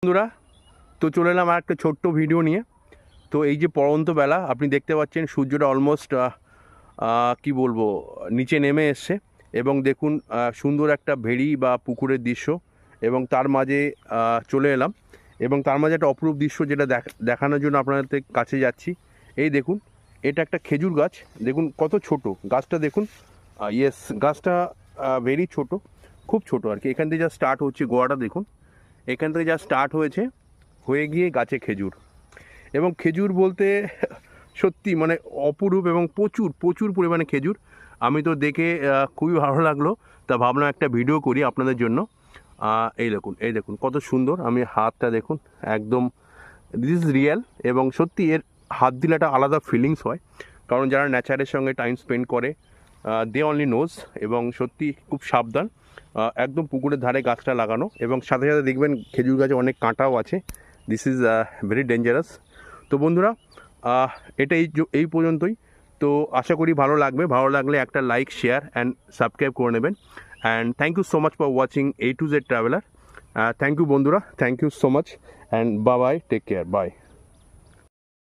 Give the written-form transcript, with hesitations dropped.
বন্ধুরা, তো চলে এলাম আর একটা ছোট্ট ভিডিও নিয়ে। তো এই যে পড়ন্ত বেলা আপনি দেখতে পাচ্ছেন, সূর্যটা অলমোস্ট কি বলবো নিচে নেমে এসছে। এবং দেখুন সুন্দর একটা ভেড়ি বা পুকুরের দৃশ্য, এবং তার মাঝে চলে এলাম, এবং তার মাঝে একটা অপরূপ দৃশ্য যেটা দেখানোর জন্য আপনাদের কাছে যাচ্ছি। এই দেখুন, এটা একটা খেজুর গাছ। দেখুন কত ছোট গাছটা, দেখুন। ইয়েস, গাছটা ভেরি ছোট, খুব ছোট আর কি। এখান থেকে যা স্টার্ট হচ্ছে, গোয়াটা দেখুন, এখান থেকে যা স্টার্ট হয়েছে, হয়ে গিয়ে গাছে খেজুর। এবং খেজুর বলতে সত্যি মানে অপরূপ, এবং প্রচুর প্রচুর পরিমাণে খেজুর। আমি তো দেখে খুবই ভালো লাগলো, তা ভাবলাম একটা ভিডিও করি আপনাদের জন্য। এই দেখুন কত সুন্দর। আমি হাতটা দেখুন, একদম দিস ইজ রিয়েল। এবং সত্যি এর হাত দিলে একটা আলাদা ফিলিংস হয়, কারণ যারা নেচারের সঙ্গে টাইম স্পেন্ড করে দে অনলি নোজ। এবং সত্যি খুব সাবধান, একদম পুকুরের ধারে গাছটা লাগানো, এবং সাথে সাথে দেখবেন খেজুর গাছে অনেক কাঁটাও আছে। This is very dangerous. তো বন্ধুরা, এটা এই পর্যন্তই। তো আশা করি ভালো লাগবে। ভালো লাগলে একটা লাইক, শেয়ার অ্যান্ড সাবস্ক্রাইব করে নেবেন। And thank you so much for watching A to Z traveller. Thank you বন্ধুরা, thank you so much, and bye bye, take care, by.